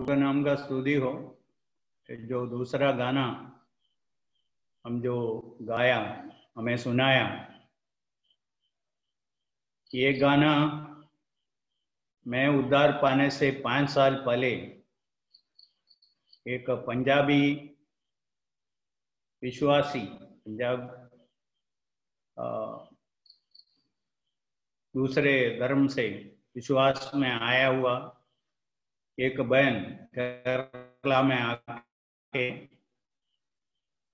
का नाम का स्तुति हो। जो दूसरा गाना हम जो गाया, हमें सुनाया, ये गाना मैं उद्धार पाने से 5 साल पहले एक पंजाबी विश्वासी, पंजाब दूसरे धर्म से विश्वास में आया हुआ एक बहन केरला में आके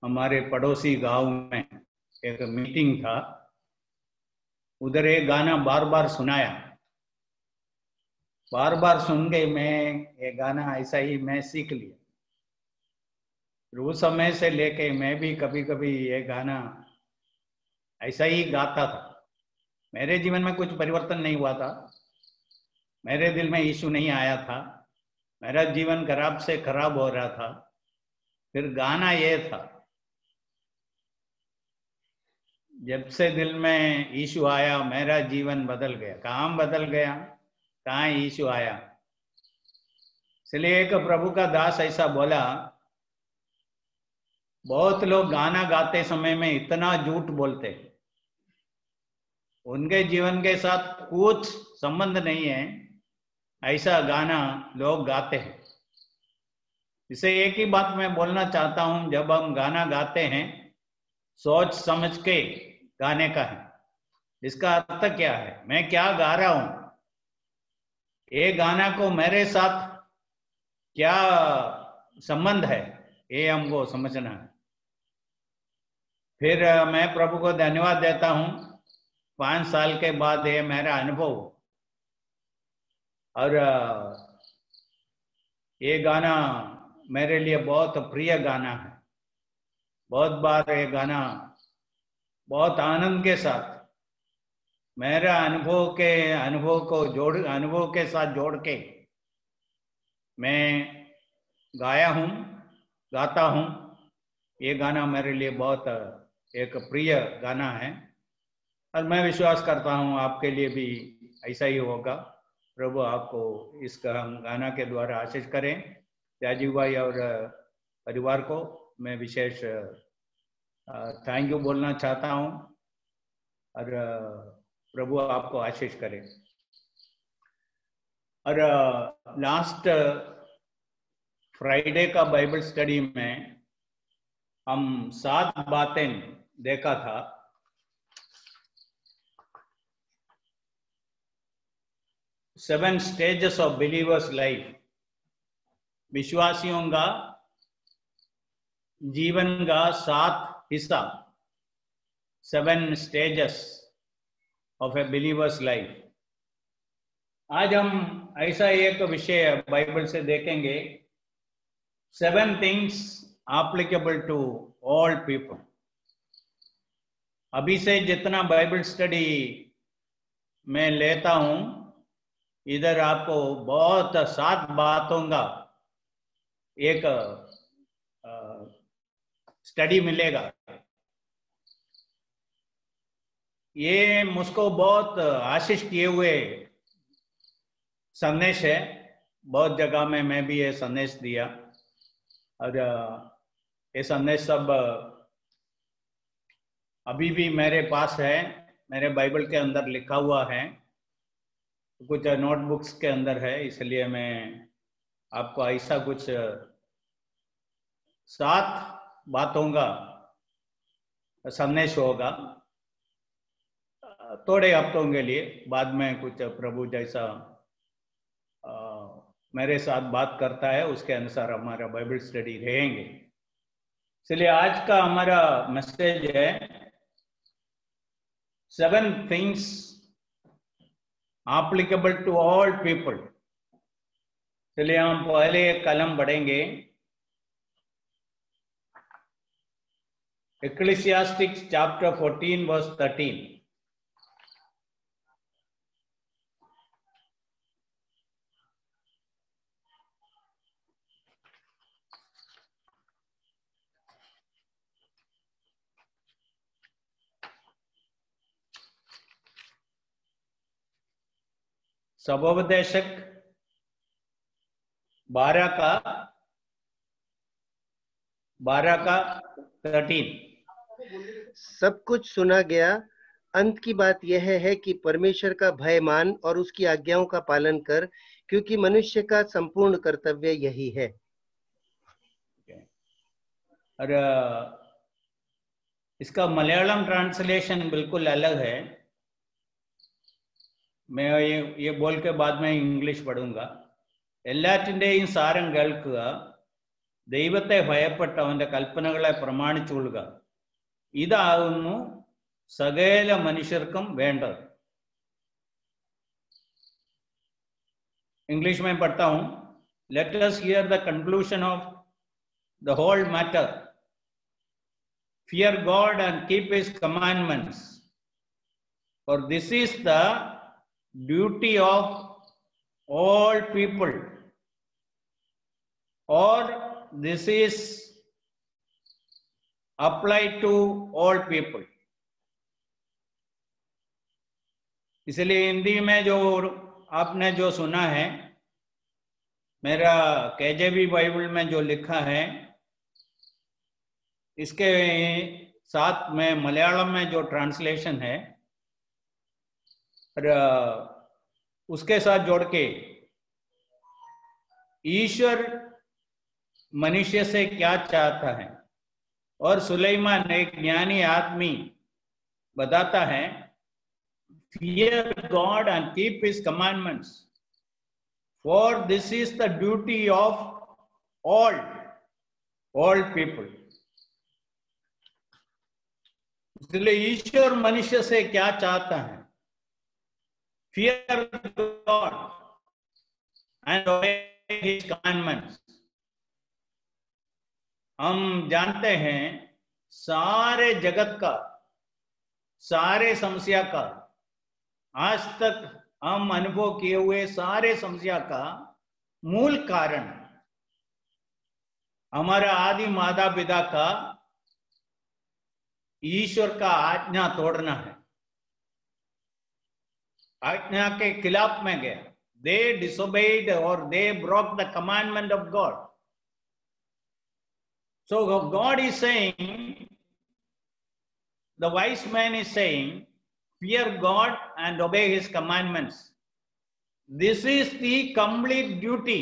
हमारे पड़ोसी गांव में एक मीटिंग था, उधर एक गाना बार बार सुनाया। बार बार सुन के मैं ये गाना ऐसा ही मैं सीख लिया। उस समय से लेके मैं भी कभी कभी ये गाना ऐसा ही गाता था। मेरे जीवन में कुछ परिवर्तन नहीं हुआ था, मेरे दिल में यीशु नहीं आया था, मेरा जीवन खराब से खराब हो रहा था। फिर गाना ये था, जब से दिल में यीशु आया मेरा जीवन बदल गया। कहाँ बदल गया, कहाँ यीशु आया। इसलिए एक प्रभु का दास ऐसा बोला, बहुत लोग गाना गाते समय में इतना झूठ बोलते, उनके जीवन के साथ कुछ संबंध नहीं है, ऐसा गाना लोग गाते हैं। इसे एक ही बात मैं बोलना चाहता हूं, जब हम गाना गाते हैं सोच समझ के गाने का है। इसका अर्थ क्या है, मैं क्या गा रहा हूं, ये गाना को मेरे साथ क्या संबंध है, ये हमको समझना है। फिर मैं प्रभु को धन्यवाद देता हूं, 5 साल के बाद ये मेरा अनुभव। और ये गाना मेरे लिए बहुत प्रिय गाना है। बहुत बार ये गाना बहुत आनंद के साथ मेरा अनुभव के साथ जोड़ के मैं गाया हूँ, गाता हूँ। ये गाना मेरे लिए बहुत एक प्रिय गाना है और मैं विश्वास करता हूँ आपके लिए भी ऐसा ही होगा। प्रभु आपको इस गाना के द्वारा आशीष करें। राजीव भाई और परिवार को मैं विशेष थैंक यू बोलना चाहता हूँ और प्रभु आपको आशीष करें। और लास्ट फ्राइडे का बाइबल स्टडी में हम 7 बातें देखा था। Seven stages of believers life, विश्वासियों का जीवन का 7 हिस्सा, 7 stages of a believers life. आज हम ऐसा एक विषय बाइबल से देखेंगे, 7 things applicable to all people। अभी से जितना बाइबल स्टडी मैं लेता हूं, इधर आपको बहुत 7 बातों का एक स्टडी मिलेगा। ये मुझको बहुत आशीष किए हुए संदेश है। बहुत जगह में मैं भी ये संदेश दिया और ये संदेश सब अभी भी मेरे पास है, मेरे बाइबल के अंदर लिखा हुआ है, कुछ नोटबुक्स के अंदर है। इसलिए मैं आपको ऐसा कुछ 7 बातों का संदेश होगा थोड़े हफ्तों के लिए। बाद में कुछ प्रभु जैसा मेरे साथ बात करता है उसके अनुसार हमारा बाइबल स्टडी रहेंगे। इसलिए आज का हमारा मैसेज है 7 things applicable to all people। इसलिए हम पहले कलम बढ़ेंगे, Ecclesiastes chapter 14 verse 13। सबोपदेशक 12 का 13। सब कुछ सुना गया, अंत की बात यह है कि परमेश्वर का भय मान और उसकी आज्ञाओं का पालन कर, क्योंकि मनुष्य का संपूर्ण कर्तव्य यही है। और इसका मलयालम ट्रांसलेशन बिल्कुल अलग है। मैं ये बोल के बाद में इंग्लिश पढ़ूंगा। എല്ലാറ്റിന്റെയും സാരം കേൾക്കുക, ദൈവത്തെ ഭയപ്പെട്ട് അവന്റെ കൽപ്പനകളെ പ്രമാണിച്ചുകൊള്ളുക, ഇതാകുന്നു സകല മനുഷ്യർക്കും വേണ്ടത്। इंग्लिश में पढ़ता हूं। Let us hear the conclusion of the whole matter. Fear God and keep his commandments, for this is the duty of all people, or this is applied to all people। इसलिए हिंदी में जो आपने जो सुना है, मेरा केजेवी बाइबल में जो लिखा है, इसके साथ में मलयालम में जो ट्रांसलेशन है, उसके साथ जोड़ के ईश्वर मनुष्य से क्या चाहता है। और सुलेमान एक ज्ञानी आदमी बताता है, fear God and keep his commandments, for this is the duty of all people। इसलिए ईश्वर मनुष्य से क्या चाहता है? Fear God and obey his commandments। हम जानते हैं सारे जगत का, सारे समस्या का, आज तक हम अनुभव किए हुए सारे समस्या का मूल कारण हमारा आदि माता पिता का ईश्वर का आज्ञा तोड़ना है, आज्ञा के खिलाफ में गया। They disobeyed or they broke the commandment of God। So God is saying, the wise man is saying, fear God and obey his commandments. This is the complete duty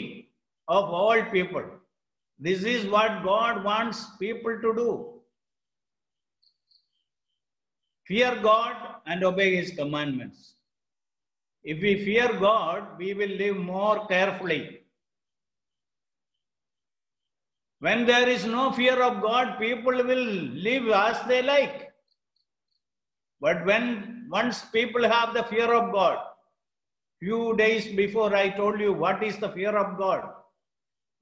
of all people. This is what God wants people to do. Fear God and obey his commandments. If we fear God, we will live more carefully. When there is no fear of God, people will live as they like. But once people have the fear of God, few days before I told you what is the fear of God.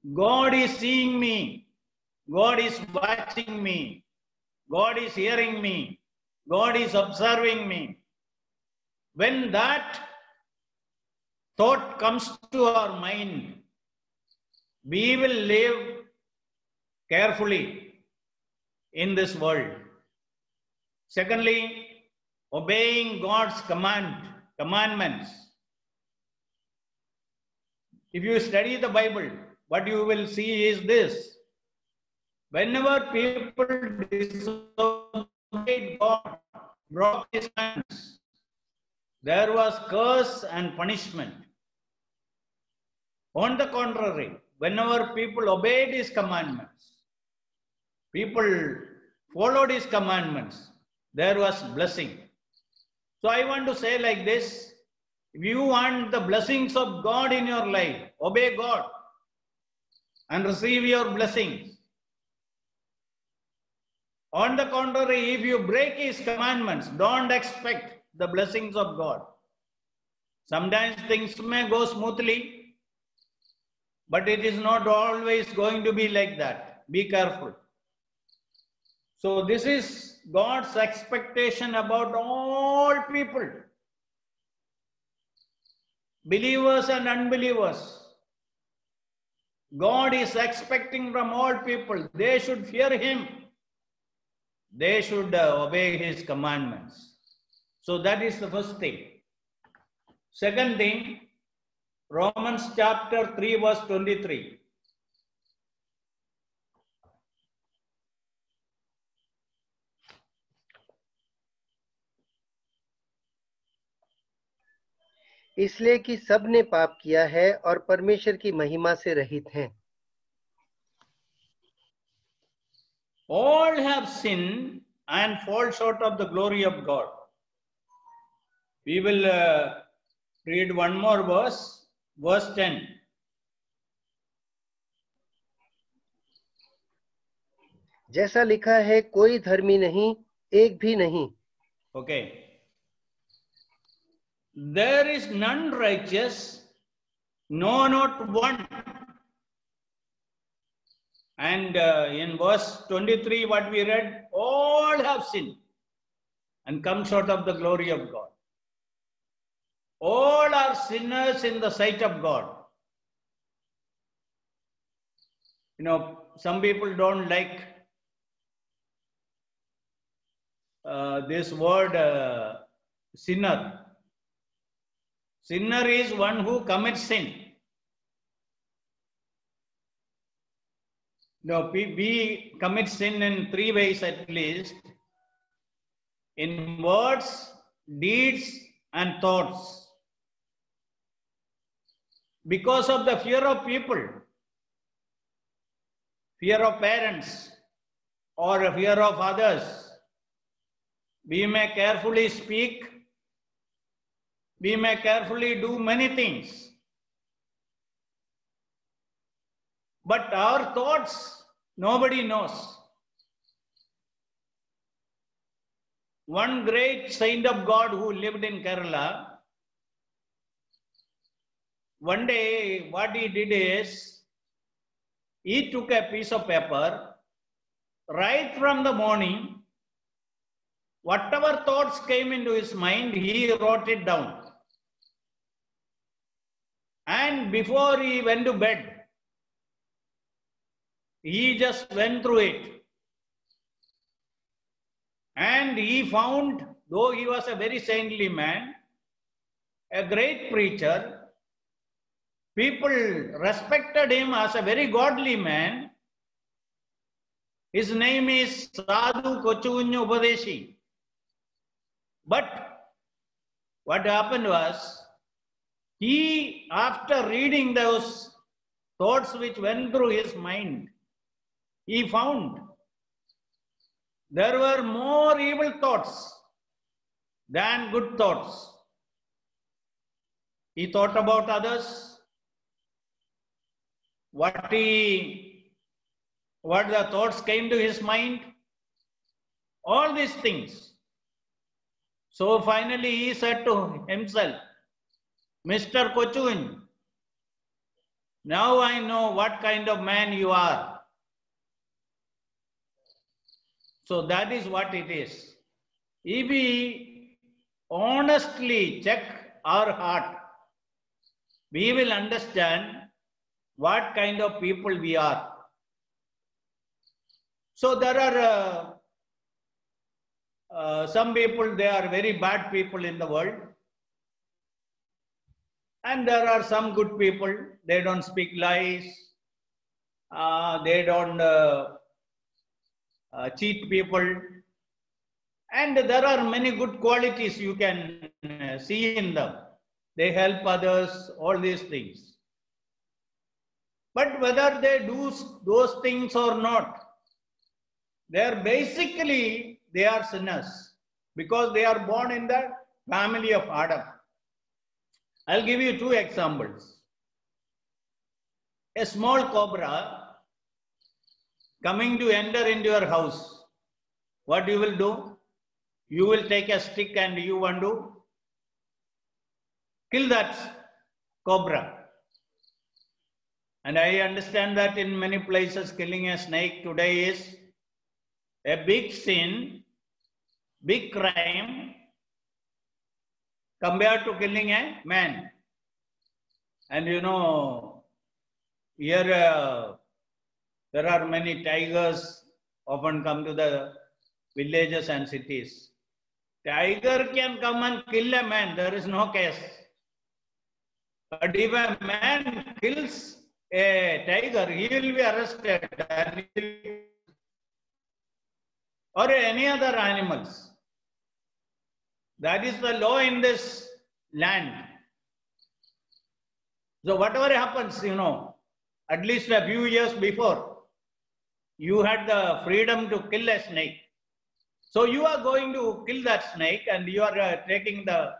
God is seeing me. God is watching me. God is hearing me. God is observing me. When that thought comes to our mind, we will live carefully in this world. Secondly, obeying God's commandments. If you study the Bible, what you will see is this: whenever people disobeyed God, broke his commands, there was curse and punishment. On the contrary, whenever people obeyed his commandments, people followed his commandments, there was blessing. So I want to say like this: if you want the blessings of God in your life, obey God and receive your blessings. On the contrary, if you break his commandments, don't expect the blessings of God. Sometimes things may go smoothly, but it is not always going to be like that. Be careful. So this is God's expectation about all people, believers and unbelievers. God is expecting from all people, they should fear him. They should obey his commandments. So that is the first thing. Second thing, Romans chapter 3 verse 23. इसलिए कि सब ने पाप किया है और परमेश्वर की महिमा से रहित हैं। All have sinned and fall short of the glory of God. We will read one more verse, verse 10. जैसा लिखा है, कोई धर्मी नहीं, एक भी नहीं। Okay. There is none righteous, no, not one. And in verse 23, what we read, all have sinned and come short of the glory of God. All are sinners in the sight of God. You know, some people don't like this word sinner. Sinner is one who commits sin. No, we commit sin in three ways at least: in words, deeds, and thoughts. Because of the fear of people, fear of parents, or fear of others, we may carefully speak, we may carefully do many things. But our thoughts, nobody knows. One great saint of God who lived in Kerala, one day what he did is, he took a piece of paper, right from the morning, whatever thoughts came into his mind, he wrote it down. And before he went to bed, he just went through it. And he found, though he was a very saintly man, a great preacher, people respected him as a very godly man. His name is Sadhu Kochuunyu Upadeshi. But what happened was, he, after reading those thoughts which went through his mind, he found there were more evil thoughts than good thoughts. He thought about others, what the thoughts came to his mind, all these things. So finally he said to himself, Mr. Kochuin, now I know what kind of man you are. So that is what it is. If we honestly check our heart, we will understand what kind of people we are. So there are some people, they are very bad people in the world. And there are some good people, they don't speak lies, they don't cheat people. And there are many good qualities you can see in them. They help others, all these things. But whether they do those things or not, they are sinners because they are born in the family of Adam. I'll give you two examples. A small cobra coming to enter into your house, what you will do? You will take a stick and you want to kill that cobra. And I understand that in many places killing a snake today is a big sin, big crime compared to killing a man. And you know, here there are many tigers often come to the villages and cities. Tiger can come and kill a man, there is no case. But if a man kills a tiger, he will be arrested and or any other animals. That is the law in this land. So whatever happens, at least a few years before, you had the freedom to kill a snake. So you are going to kill that snake, and you are taking the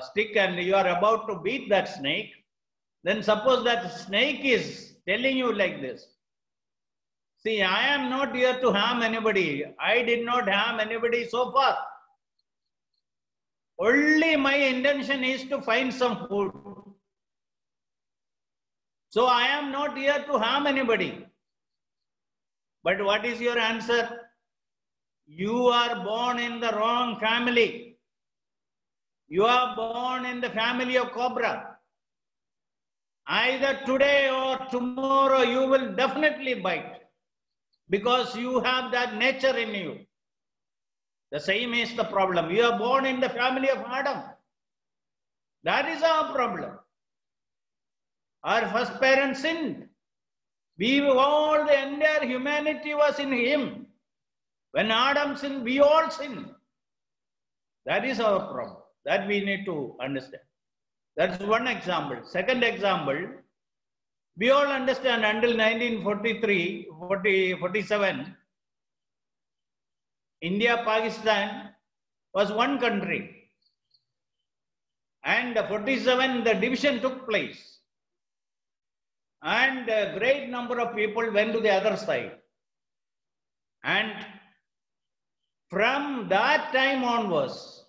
stick and you are about to beat that snake. Then suppose that snake is telling you like this: see, I am not here to harm anybody. I did not harm anybody so far. Only my intention is to find some food. So I am not here to harm anybody. But what is your answer? You are born in the wrong family. You are born in the family of cobra. Either today or tomorrow you will definitely bite, because you have that nature in you. The same is the problem. You are born in the family of Adam. That is our problem. Our first parent sinned. All the entire humanity was in him. When Adam sinned, we all sinned. That is our problem. That we need to understand. That's one example. Second example, we all understand until 1947, India, Pakistan was one country. And 47, the division took place. And a great number of people went to the other side. And from that time onwards,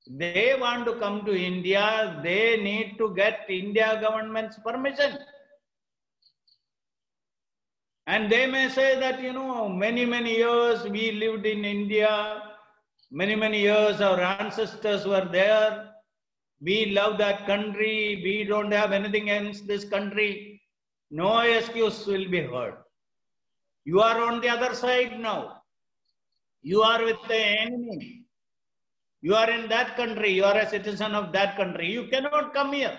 they want to come to India, they need to get India government's permission. And they may say that, many years we lived in India, many years our ancestors were there, we love that country, we don't have anything against this country. No excuse will be heard. You are on the other side now. You are with the enemy. You are in that country. You are a citizen of that country. You cannot come here.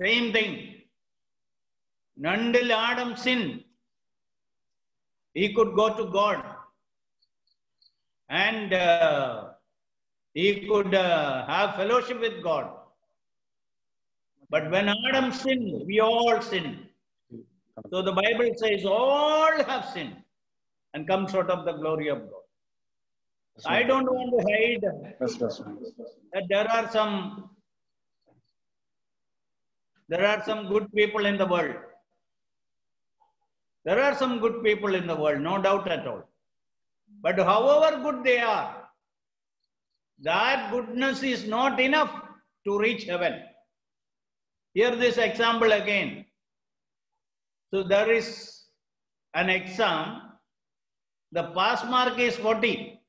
Same thing. Until Adam sinned, he could go to God. And he could have fellowship with God. But when Adam sinned, we all sinned. So the Bible says all have sinned and come short of the glory of God. I don't want to hide that there are some good people in the world. There are some good people in the world, no doubt at all. But however good they are, that goodness is not enough to reach heaven. Hear this example again. So there is an exam. The pass mark is 40.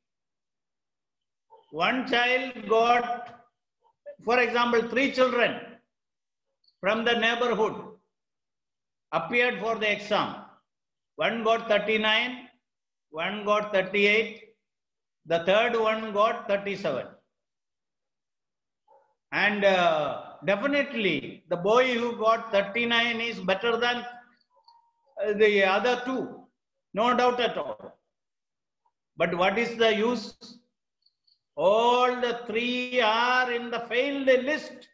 One child got, for example, 3 children from the neighborhood appeared for the exam. One got 39, one got 38, the third one got 37. And definitely the boy who got 39 is better than the other 2, no doubt at all. But what is the use? All the 3 are in the failed list.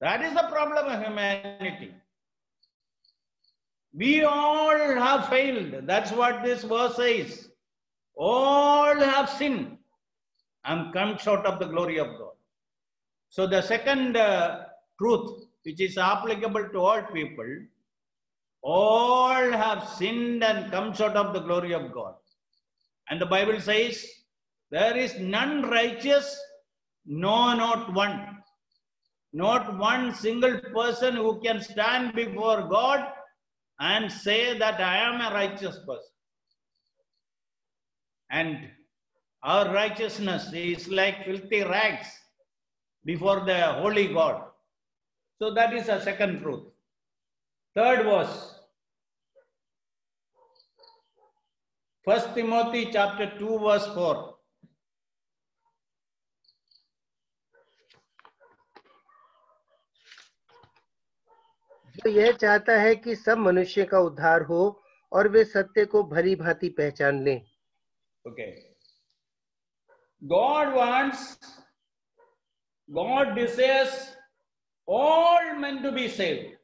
That is the problem of humanity. We all have failed. That's what this verse says. All have sinned and come short of the glory of God. So the second truth, which is applicable to all people, all have sinned and come short of the glory of God. And the Bible says, there is none righteous, no, not one. Not one single person who can stand before God and say that I am a righteous person. And our righteousness is like filthy rags before the holy God. So that is a second truth. Third verse. 1 Timothy chapter 2 verse 4. जो यह चाहता है कि सब मनुष्य का उद्धार हो और वे सत्य को भली भांति पहचान लें. Okay. God wants God desires all men to be saved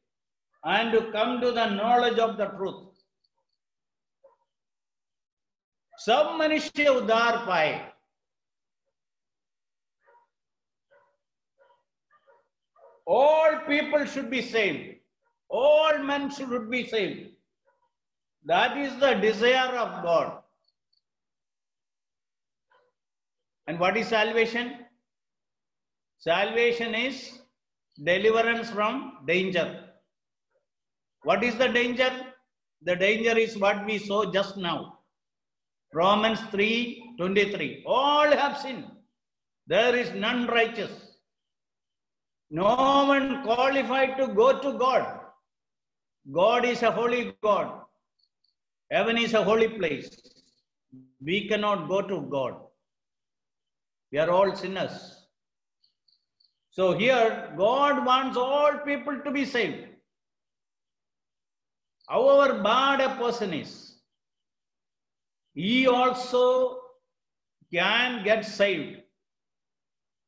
and to come to the knowledge of the truth. सब मनुष्य उद्धार पाए. All people should be saved. All men should be saved. That is the desire of God. And what is salvation? Salvation is deliverance from danger. What is the danger? The danger is what we saw just now. Romans 3:23. All have sinned. There is none righteous. No one qualified to go to God. God is a holy God. Heaven is a holy place. We cannot go to God. We are all sinners. So here, God wants all people to be saved. However bad a person is, he also can get saved.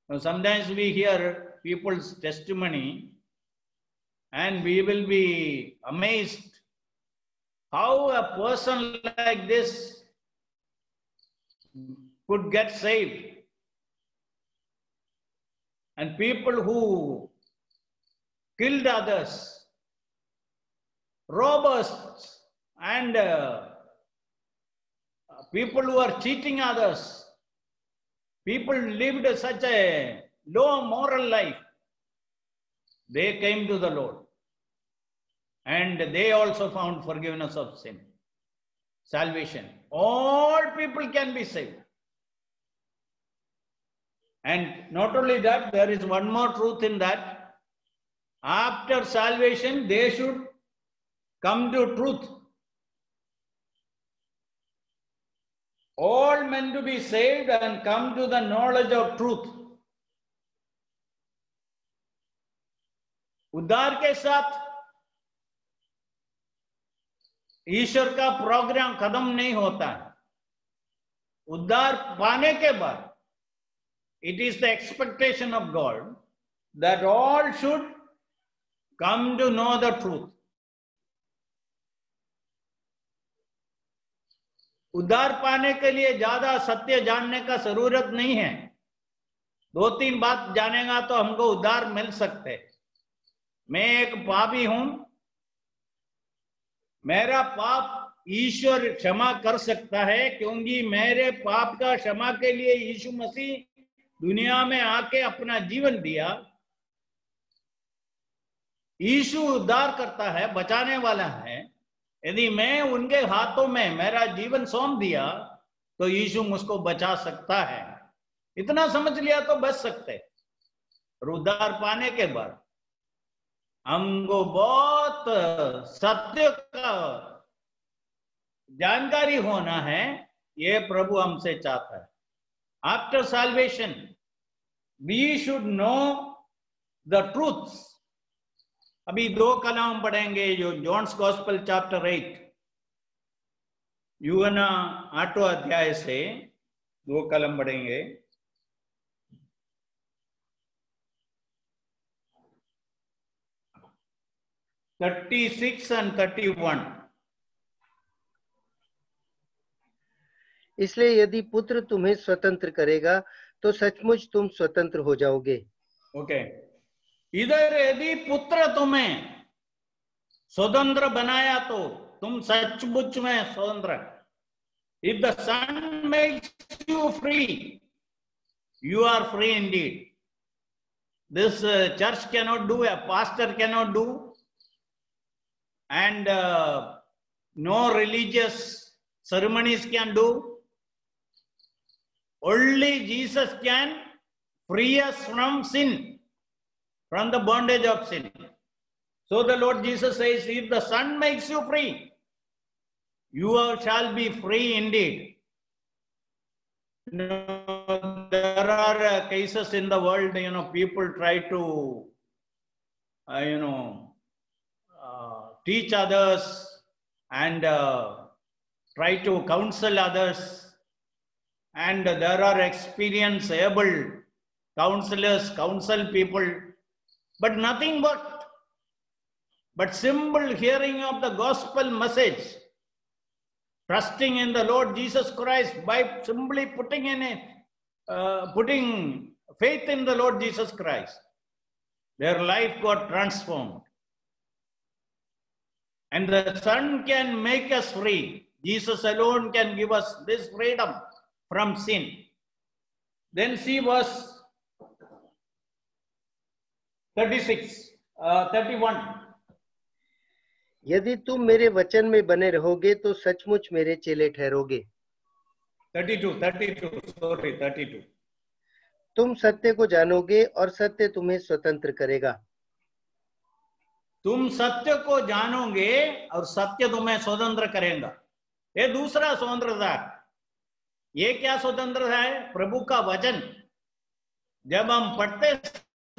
Now, sometimes we hear people's testimony and we will be amazed how a person like this could get saved. And people who killed others, robbers, and people who are cheating others, people lived such a low moral life, they came to the Lord. And they also found forgiveness of sin, salvation. All people can be saved. And not only that, there is one more truth in that. After salvation, they should come to truth. All men to be saved and come to the knowledge of truth. उद्धार के साथ ईश्वर का programme खत्म नहीं होता है. उद्धार पाने के बाद it is the expectation of God that all should come to know the truth. उद्धार पाने के लिए ज्यादा सत्य जानने का जरूरत नहीं है. 2-3 बात जानेगा तो हमको उद्धार मिल सकते हैं. मैं एक पापी हूं, मेरा पाप ईश्वर क्षमा कर सकता है क्योंकि मेरे पाप का क्षमा के लिए यीशु मसीह दुनिया में आके अपना जीवन दिया. यीशु उद्धार करता है, बचाने वाला है. यदि मैं उनके हाथों में मेरा जीवन सौंप दिया तो यीशु मुझको बचा सकता है. इतना समझ लिया तो बच सकते. और उद्धार पाने के बाद हमको बहुत सत्य का जानकारी होना है. ये प्रभु हमसे चाहता है. After salvation, we should know the truths. अभी 2 कलाम पढ़ेंगे जो जॉन्स गॉस्पेल चैप्टर 8, यूहन्ना 8वां अध्याय से 2 कलम पढ़ेंगे. 36 and 31. इसलिए यदि पुत्र तुम्हें स्वतंत्र करेगा तो सचमुच तुम स्वतंत्र हो जाओगे. ओके. इधर यदि पुत्र तुम्हें स्वतंत्र बनाया तो तुम सचमुच में स्वतंत्र. If the Son makes you free, you are free indeed. This church cannot do, a pastor cannot do, and no religious ceremonies can do. Only Jesus can free us from sin, from the bondage of sin. So the Lord Jesus says, if the Son makes you free, you shall be free indeed. There are cases in the world, people try to, teach others and try to counsel others. And there are experienced able counselors counsel people, but nothing but simple hearing of the gospel message, trusting in the Lord Jesus Christ by simply putting faith in the Lord Jesus Christ. Their life got transformed. And the Son can make us free. Jesus alone can give us this freedom from sin. Then see verse 31. यदि तुम मेरे वचन में बने रहोगे तो सचमुच मेरे चेले ठहरोगे। 32. तुम सत्य को जानोगे और सत्य तुम्हें स्वतंत्र करेगा। तुम सत्य को जानोगे और सत्य तुम्हें स्वतंत्र करेगा। ये दूसरा स्वतंत्रता। ये क्या स्वतंत्रता है? प्रभु का वचन जब हम पढ़ते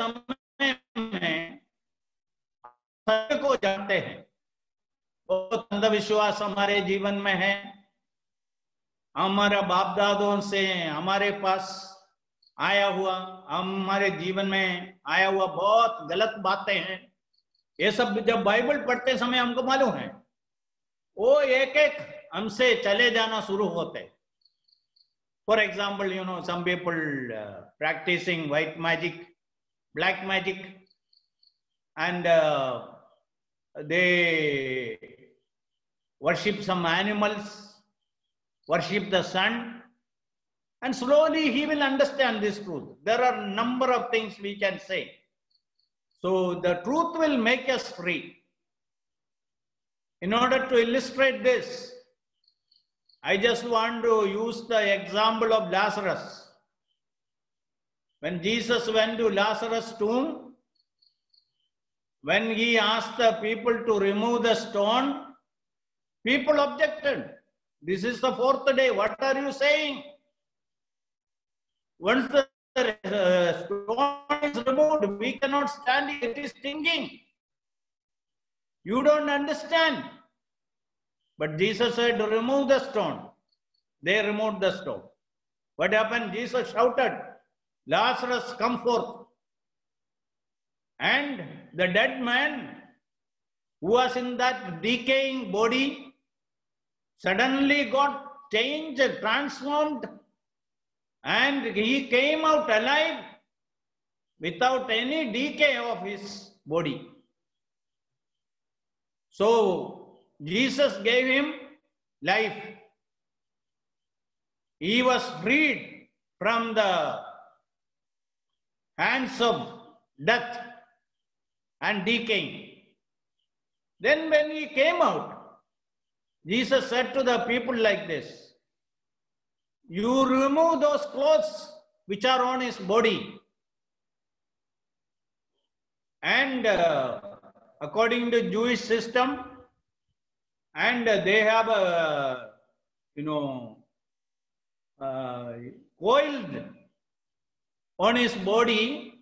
समय में सत्य को जानते हैं। बहुत अंधविश्वास हमारे जीवन में है, हमारा बाप दादों से हमारे पास आया हुआ, हमारे जीवन में आया हुआ बहुत गलत बातें हैं। ये सब जब बाइबल पढ़ते समय हमको मालूम है, वो एक एक हमसे चले जाना शुरू होते। For example, you know, some people practicing white magic, black magic, and they worship some animals, worship the sun, and slowly he will understand this truth. There are a number of things we can say. So the truth will make us free. In order to illustrate this, I just want to use the example of Lazarus. When Jesus went to Lazarus' tomb, when he asked the people to remove the stone, people objected. This is the fourth day. What are you saying? Once the stone is removed, we cannot stand it. It is stinking. You don't understand. But Jesus said, remove the stone. They removed the stone. What happened? Jesus shouted, Lazarus, come forth. And the dead man who was in that decaying body suddenly got changed, transformed, and he came out alive without any decay of his body. So Jesus gave him life. He was freed from the hands of death and decaying. Then when he came out, Jesus said to the people like this, you remove those clothes which are on his body. And according to Jewish system, and they have a, coiled on his body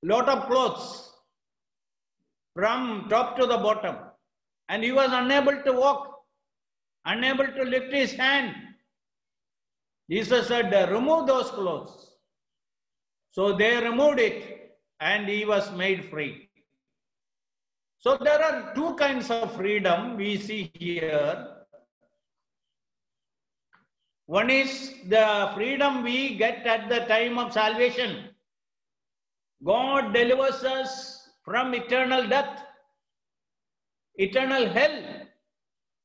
lot of clothes from top to the bottom, and he was unable to walk, unable to lift his hand. Jesus said, remove those clothes. So they removed it and he was made free. So there are two kinds of freedom we see here. One is the freedom we get at the time of salvation. God delivers us from eternal death, eternal hell,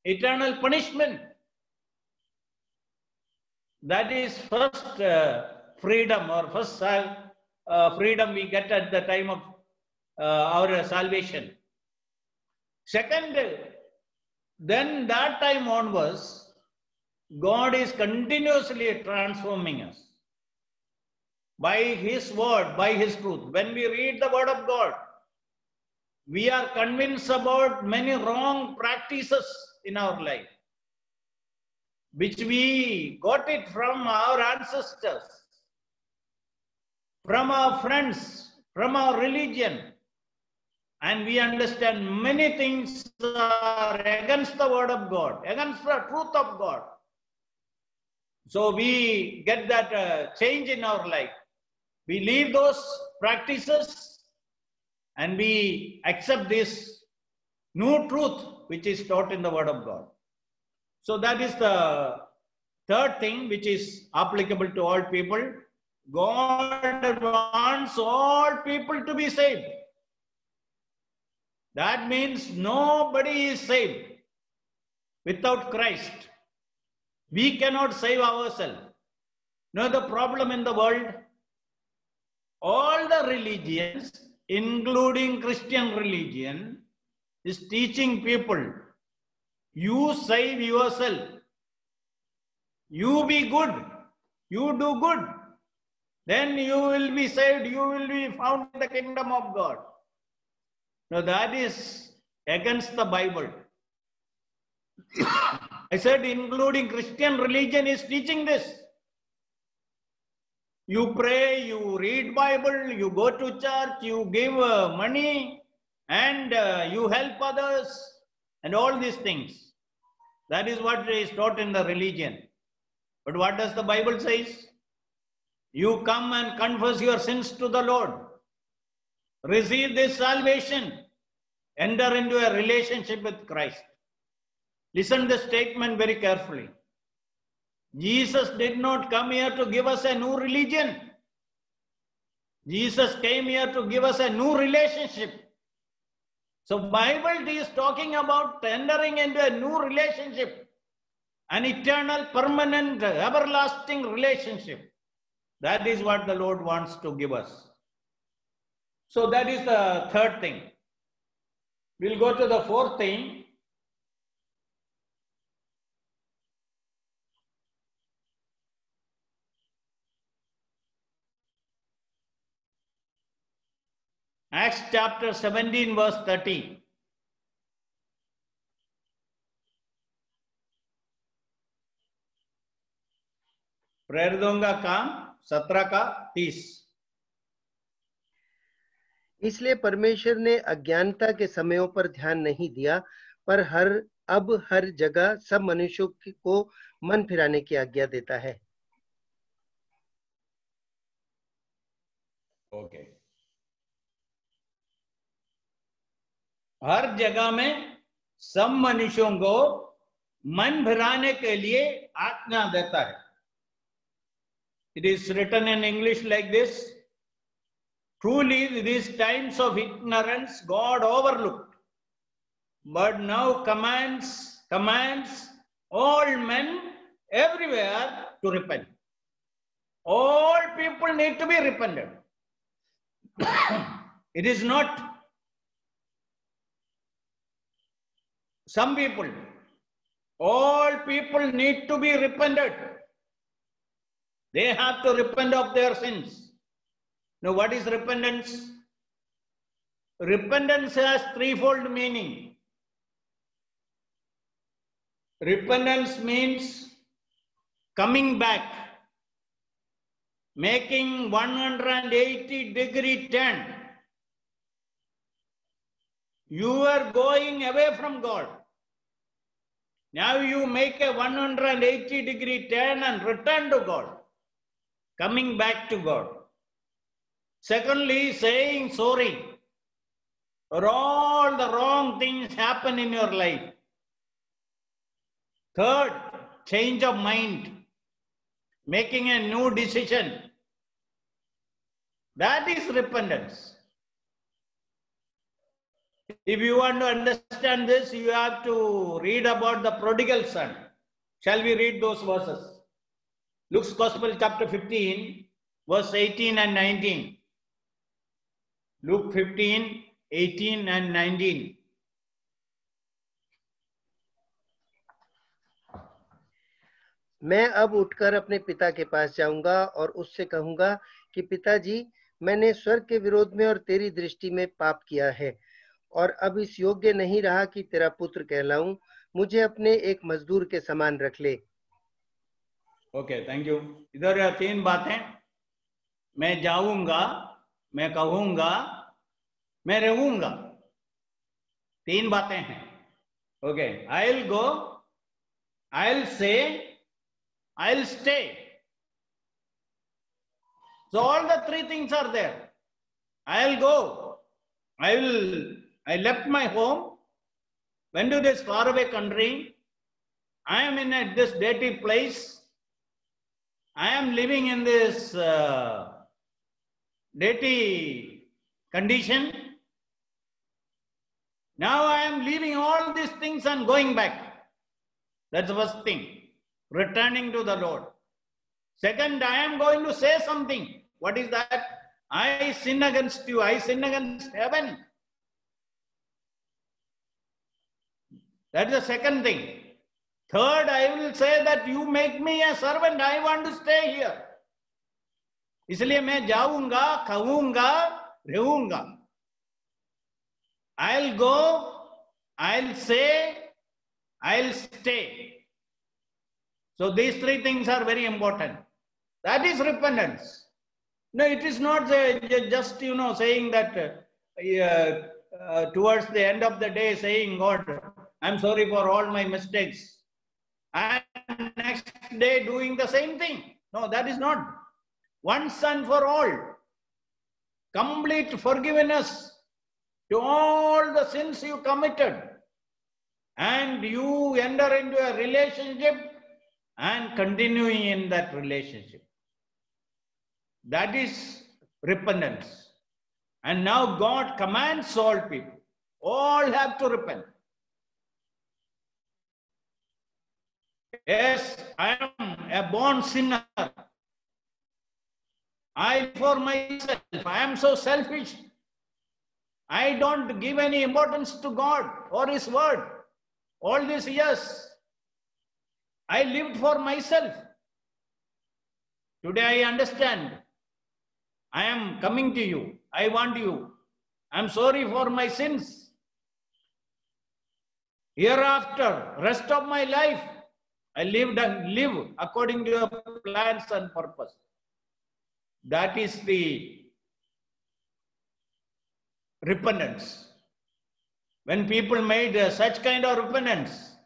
eternal punishment. That is first freedom, or first freedom we get at the time of our salvation. Second, then that time onwards, God is continuously transforming us by His word, by His truth. When we read the word of God, we are convinced about many wrong practices in our life, which we got it from our ancestors, from our friends, from our religion. And we understand many things are against the word of God, against the truth of God. So we get that change in our life. We leave those practices and we accept this new truth which is taught in the Word of God. So that is the third thing which is applicable to all people. God wants all people to be saved. That means nobody is saved without Christ. We cannot save ourselves. No, the problem in the world, all the religions, including Christian religion, is teaching people, you save yourself. You be good. You do good. Then you will be saved. You will be found in the kingdom of God. Now that is against the Bible. I said including Christian religion is teaching this. You pray, you read Bible, you go to church, you give money, and you help others, and all these things. That is what is taught in the religion. But what does the Bible says? You come and confess your sins to the Lord. Receive this salvation. Enter into a relationship with Christ. Listen to the statement very carefully. Jesus did not come here to give us a new religion. Jesus came here to give us a new relationship. So Bible is talking about entering into a new relationship, an eternal, permanent, everlasting relationship. That is what the Lord wants to give us. So that is the third thing. We'll go to the fourth thing. Acts chapter 17 verse 30. प्रेरितों का काम 17 का 30. इसलिए परमेश्वर ने अज्ञानता के समयों पर ध्यान नहीं दिया, पर हर जगह सब मनुष्यों को मन फिराने की आज्ञा देता है. ओके. हर जगह में सब मनुष्यों को मन फिराने के लिए आज्ञा देता है. It is written in English like this. Truly, these times of ignorance God overlooked, but now commands all men everywhere to repent. All people need to be repented. It is not some people. All people need to be repented. They have to repent of their sins. Now, what is repentance? Repentance has threefold meaning. Repentance means coming back, making 180-degree turn. You are going away from God. Now you make a 180-degree turn and return to God, coming back to God. Secondly, saying sorry for all the wrong things happen in your life. Third, change of mind, making a new decision. That is repentance. If you want to understand this, you have to read about the prodigal son. Shall we read those verses? Luke's Gospel chapter 15, verse 18 and 19. Luke 15, 18 and 19. मैं अब उठकर अपने पिता के पास जाऊंगा और उससे कहूंगा कि पिताजी, मैंने स्वर्ग के विरोध में और तेरी दृष्टि में पाप किया है और अब इस योग्य नहीं रहा कि तेरा पुत्र कहलाऊं. मुझे अपने एक मजदूर के समान रख ले. Okay, thank you. इधर तीन बातें. मैं जाऊंगा, मैं कहूंगा, मैं रहूंगा. तीन बातें हैं. Okay, I will go, I will say, I'll stay. So all the three things are there. I'll go. I left my home, went to this faraway country. I am in this dirty place. I am living in this dirty condition. Now I am leaving all these things and going back. That's the first thing. Returning to the Lord. Second, I am going to say something. What is that? I sin against you. I sin against heaven. That's the second thing. Third, I will say that you make me a servant. I want to stay here. इसलिए मैं जाऊंगा, खाऊंगा, रहूंगा. I'll go, I'll say, I'll stay. So these three things are very important. That is repentance. No, it is not just, saying that towards the end of the day saying, God, I'm sorry for all my mistakes. And next day doing the same thing. No, that is not. Once and for all. Complete forgiveness to all the sins you committed. And you enter into a relationship and continuing in that relationship. That is repentance. And now God commands all people. All have to repent. Yes, I am a born sinner. I live for myself. I am so selfish. I don't give any importance to God or His word. All these years, I lived for myself. Today I understand. I am coming to you. I want you. I am sorry for my sins. Hereafter, rest of my life, I lived and live according to your plans and purpose. That is the repentance. When people made such kind of repentance,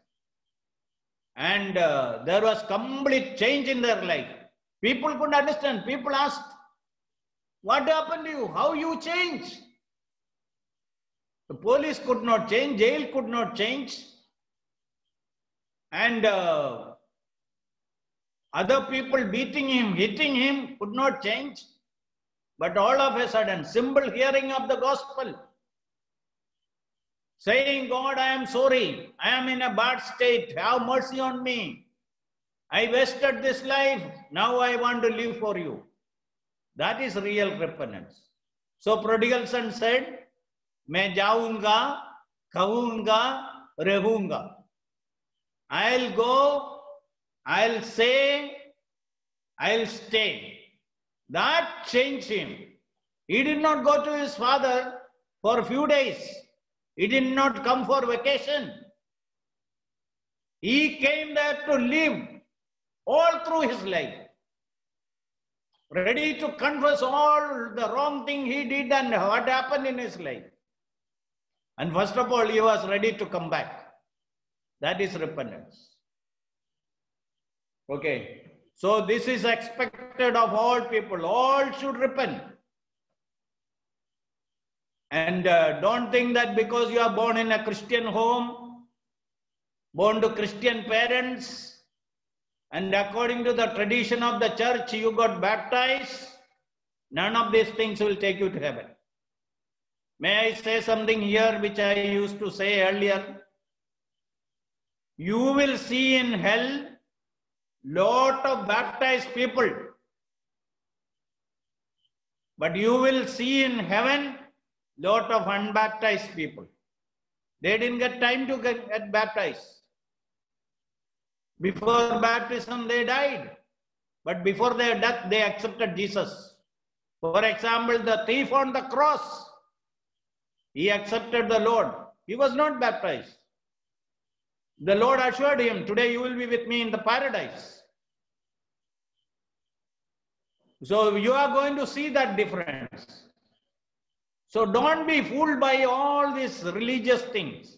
and there was complete change in their life, people couldn't understand. People asked, what happened to you? How you change? The police could not change, jail could not change, and other people beating him, hitting him could not change. But all of a sudden, simple hearing of the gospel, saying, God, I am sorry. I am in a bad state. Have mercy on me. I wasted this life. Now I want to live for you. That is real repentance. So prodigal son said, मैं जाऊंगा, खाऊंगा, रहूंगा. I'll go, I'll say, I'll stay. That changed him. He did not go to his father for a few days. He did not come for vacation. He came there to live all through his life. Ready to confess all the wrong thing he did and what happened in his life. And first of all, he was ready to come back. That is repentance. Okay. So this is expected of all people. All should repent. And don't think that because you are born in a Christian home, born to Christian parents, and according to the tradition of the church, you got baptized. None of these things will take you to heaven. May I say something here which I used to say earlier? You will see in hell lot of baptized people. But you will see in heaven lot of unbaptized people. They didn't get time to get baptized. Before baptism, they died. But before their death, they accepted Jesus. For example, the thief on the cross, he accepted the Lord. He was not baptized. The Lord assured him, today you will be with me in the paradise. So you are going to see that difference. So don't be fooled by all these religious things.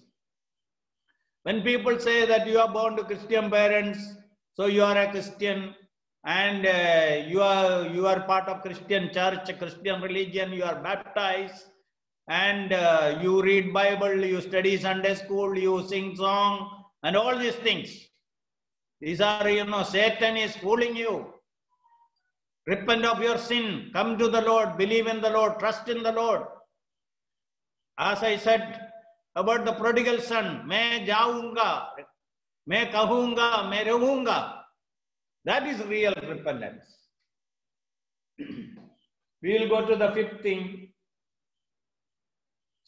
When people say that you are born to Christian parents, So you are a Christian, and you are part of Christian church, Christian religion. You are baptized, and you read Bible, you study Sunday school, you sing song, and all these things. These are, Satan is fooling you. Repent of your sin, come to the Lord, believe in the Lord, trust in the Lord. As I said about the prodigal son, मैं जाऊंगा, मैं कहूंगा, मैं रहूंगा. That is real repentance. We will go to the fifth thing.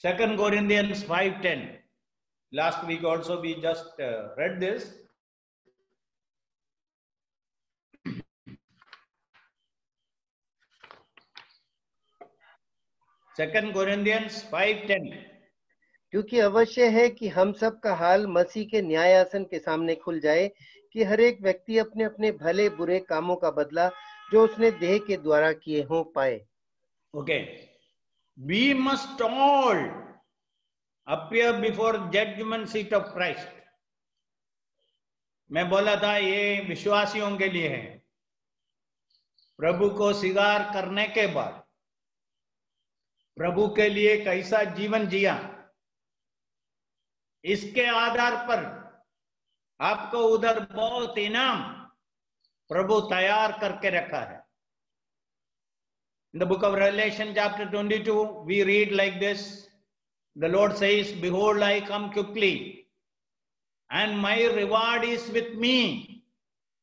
2 Corinthians 5:10. Last week also we just read this. Second Corinthians 5:10. क्योंकि अवश्य है कि हम सब का हाल मसीह के न्यायासन के सामने खुल जाए कि हर एक व्यक्ति अपने अपने भले बुरे कामों का बदला जो उसने देह के द्वारा किए हों पाए. Okay. We must all appear before judgment seat of Christ. मैं बोला था ये विश्वासियों के लिए है. प्रभु को स्वीकार करने के बाद प्रभु के लिए कैसा जीवन जिया, इसके आधार पर आपको उधर बहुत इनाम प्रभु तैयार करके रखा है. In the book of Revelation chapter 22 we read like this. The Lord says, behold, I come quickly, and my reward is with me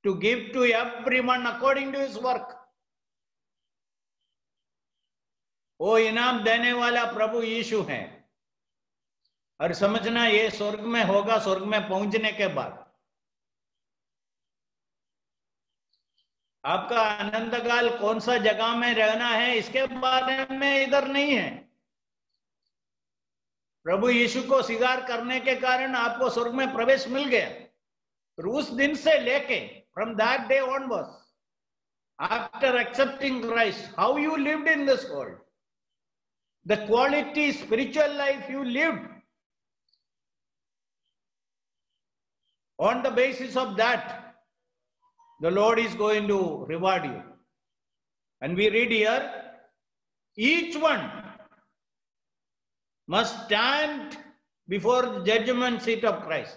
to give to everyone according to his work. वो इनाम देने वाला प्रभु यीशु है. और समझना ये स्वर्ग में होगा, स्वर्ग में पहुंचने के बाद. आपका आनंद काल कौन सा जगह में रहना है इसके बारे में इधर नहीं है. प्रभु यीशु को स्वीकार करने के कारण आपको स्वर्ग में प्रवेश मिल गया. और उस दिन से लेके, from that day onwards, after accepting Christ, how you lived in this world, the quality spiritual life you lived, on the basis of that, the Lord is going to reward you. And we read here, each one must stand before the judgment seat of Christ.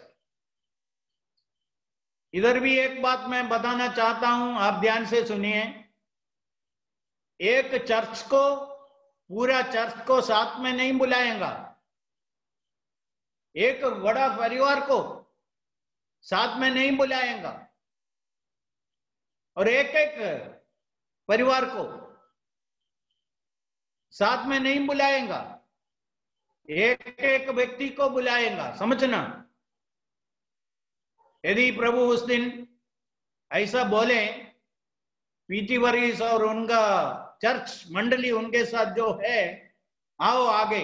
इधर भी एक बात मैं बताना चाहता हूं, आप ध्यान से सुनिए. एक चर्च को, पूरा चर्च को साथ में नहीं बुलाएगा. एक बड़ा परिवार को साथ में नहीं बुलाएगा, और एक एक परिवार को साथ में नहीं बुलाएगा. एक एक व्यक्ति को बुलाएगा. समझना, यदि प्रभु उस दिन ऐसा बोले, पीटी वरीस और उनका चर्च मंडली उनके साथ जो है, आओ आगे,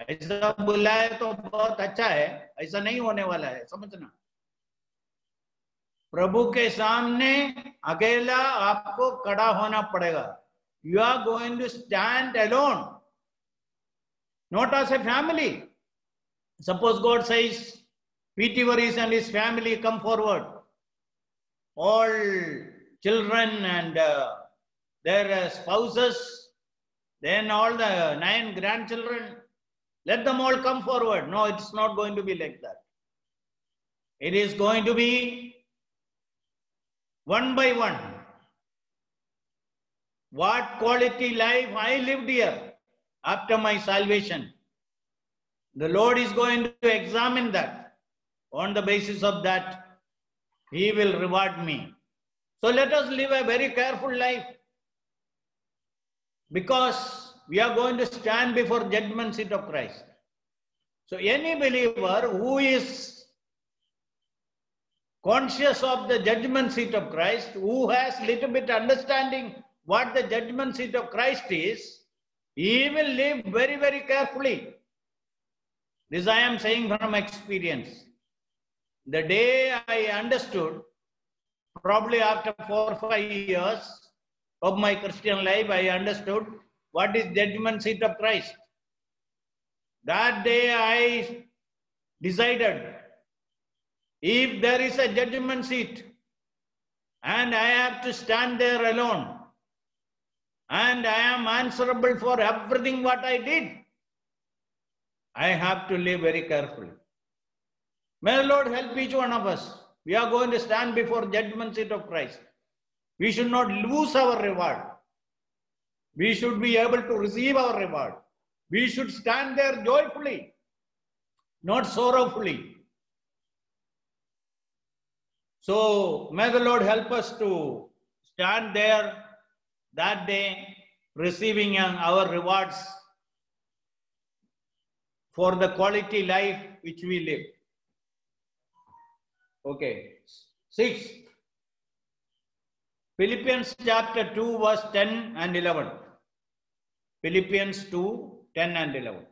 ऐसा बुलाए तो बहुत अच्छा है. ऐसा नहीं होने वाला है. समझना, प्रभु के सामने अकेला आपको खड़ा होना पड़ेगा. You are going to stand alone, not as a family. Suppose God says, P.T. Varis and his family come forward. All children and their spouses, then all the 9 grandchildren, let them all come forward. No, it's not going to be like that. It is going to be one by one. What quality life I lived here after my salvation. The Lord is going to examine that. On the basis of that, He will reward me. So let us live a very careful life, because we are going to stand before judgment seat of Christ. So any believer who is conscious of the judgment seat of Christ, who has little bit understanding what the judgment seat of Christ is, he will live very, very carefully. This I am saying from experience. The day I understood, probably after 4 or 5 years of my Christian life, I understood what is judgment seat of Christ. That day I decided If there is a judgment seat and I have to stand there alone and I am answerable for everything what I did, I have to live very carefully. May the Lord help each one of us. We are going to stand before judgment seat of Christ. We should not lose our reward. We should be able to receive our reward. We should stand there joyfully, not sorrowfully. So may the Lord help us to stand there that day, receiving our rewards for the quality life which we live. Okay. 6. Philippians chapter 2 verse 10 and 11. Philippians 2, 10 and 11.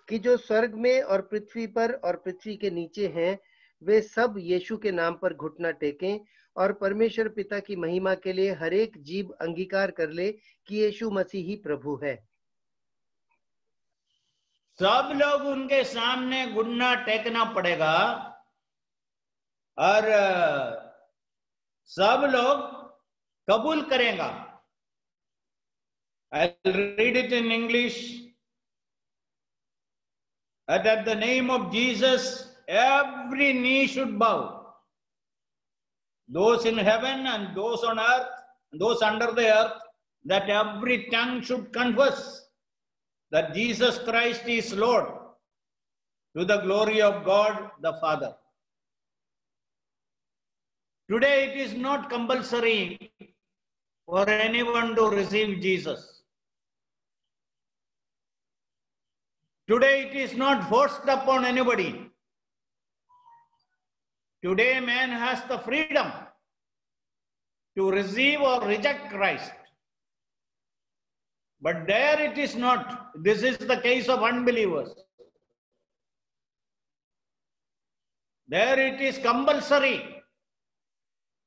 कि जो स्वर्ग में और पृथ्वी पर और पृथ्वी के नीचे हैं, वे सब यीशु के नाम पर घुटना टेकें और परमेश्वर पिता की महिमा के लिए हर एक जीव अंगीकार कर ले कि यीशु मसीह ही प्रभु है। सब लोग उनके सामने घुटना टेकना पड़ेगा और सब लोग कबूल करेगा। I'll read it in English. That at the name of Jesus, every knee should bow. Those in heaven and those on earth, those under the earth, that every tongue should confess that Jesus Christ is Lord, to the glory of God the Father. Today it is not compulsory for anyone to receive Jesus. Today it is not forced upon anybody. Today man has the freedom to receive or reject Christ. But there it is not. This is the case of unbelievers. There it is compulsory.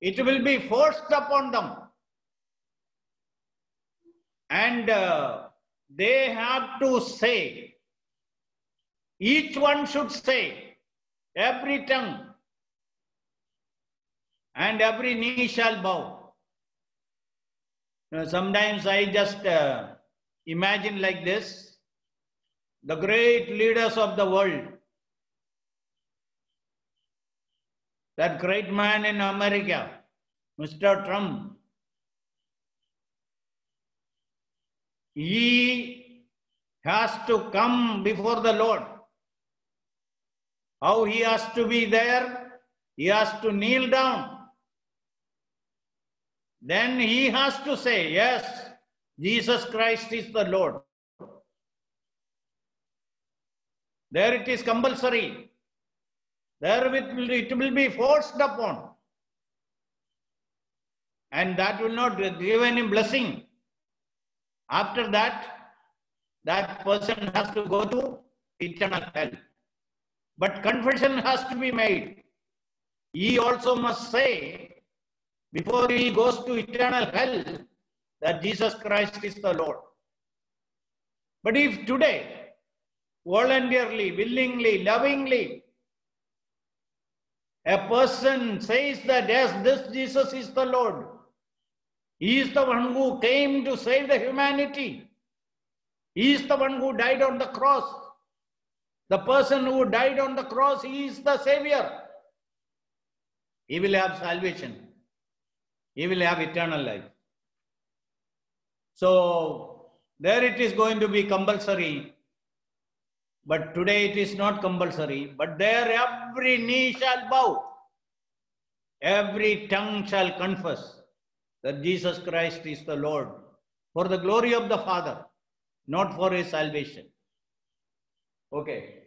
It will be forced upon them. And they have to say, each one should say, every tongue and every knee shall bow. Sometimes I just imagine like this, the great leaders of the world, that great man in America, Mr. Trump, he has to come before the Lord. How he has to be there? He has to kneel down. Then he has to say, yes, Jesus Christ is the Lord. There it is compulsory. There it will be forced upon. And that will not give any blessing. After that, that person has to go to eternal hell. But confession has to be made. He also must say, before he goes to eternal hell, that Jesus Christ is the Lord. But if today, voluntarily, willingly, lovingly, a person says that yes, this Jesus is the Lord, he is the one who came to save the humanity, he is the one who died on the cross. The person who died on the cross, he is the Savior. He will have salvation. He will have eternal life. So, there it is going to be compulsory. But today it is not compulsory. But there every knee shall bow. Every tongue shall confess that Jesus Christ is the Lord. For the glory of the Father, not for his salvation. Okay.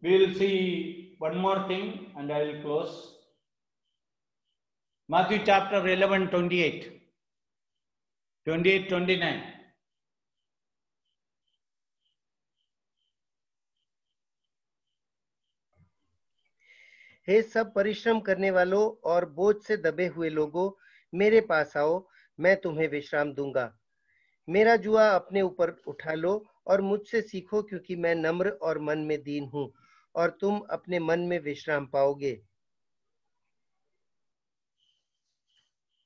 We will see one more thing and I will close. Matthew chapter 11, 28. 28, 29. हे सब परिश्रम करने वालों और बोझ से दबे हुए लोगों, मेरे पास आओ, मैं तुम्हें विश्राम दूंगा। मेरा जुआ अपने ऊपर उठा लो और मुझसे सीखो, क्योंकि मैं नम्र और मन में दीन हूँ, और तुम अपने मन में विश्राम पाओगे।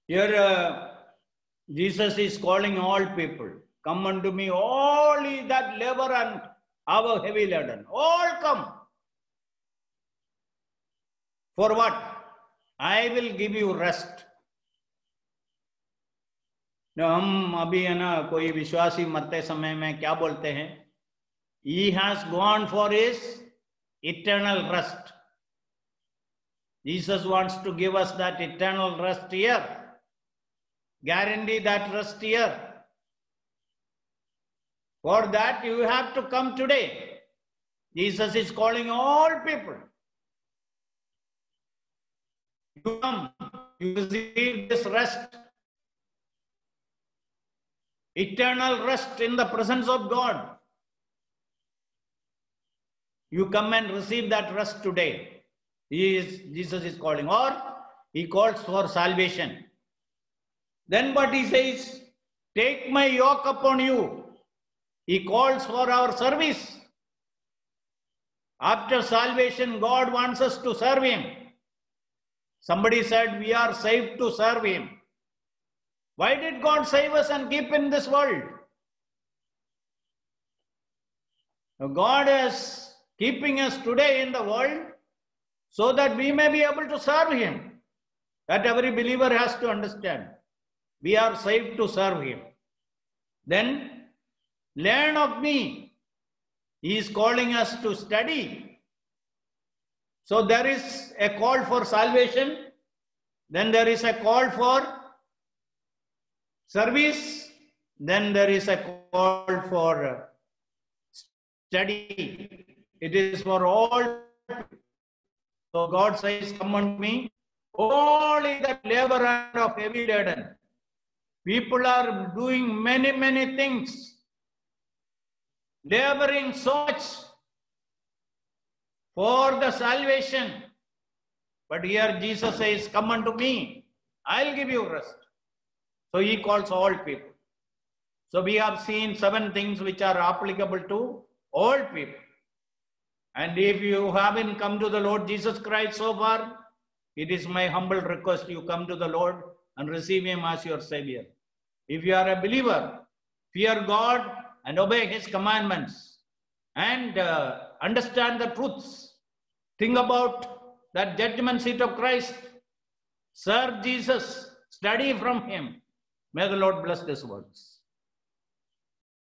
Here Jesus is calling all people, come unto me, all ye that labor and are heavy laden, all come. For what? I will give you rest. हम अभी है ना कोई विश्वासी मरते समय में क्या बोलते हैं? He has gone for his eternal rest. Jesus wants to give us that eternal rest here. Guarantee that rest here. For that you have to come today. Jesus is calling all people. You come, you receive this rest. Eternal rest in the presence of God. You come and receive that rest today. Jesus is calling, or he calls for salvation. Then what he says, take my yoke upon you. He calls for our service. After salvation, God wants us to serve him. Somebody said we are saved to serve him. Why did God save us and keep in this world? God is keeping us today in the world so that we may be able to serve him. That every believer has to understand. We are saved to serve him. Then learn of me. He is calling us to study. So there is a call for salvation. Then there is a call for service. Then there is a call for study. It is for all. So God says, come unto me, all ye that labor and are heavy laden. People are doing many things, laboring so much for the salvation. But here Jesus says, come unto me, I'll give you rest. So he calls all people. So we have seen 7 things which are applicable to all people. And if you haven't come to the Lord Jesus Christ so far, it is my humble request you come to the Lord and receive him as your Savior. If you are a believer, fear God and obey his commandments and understand the truths. Think about that judgment seat of Christ. Serve Jesus. Study from him. May the Lord bless these words.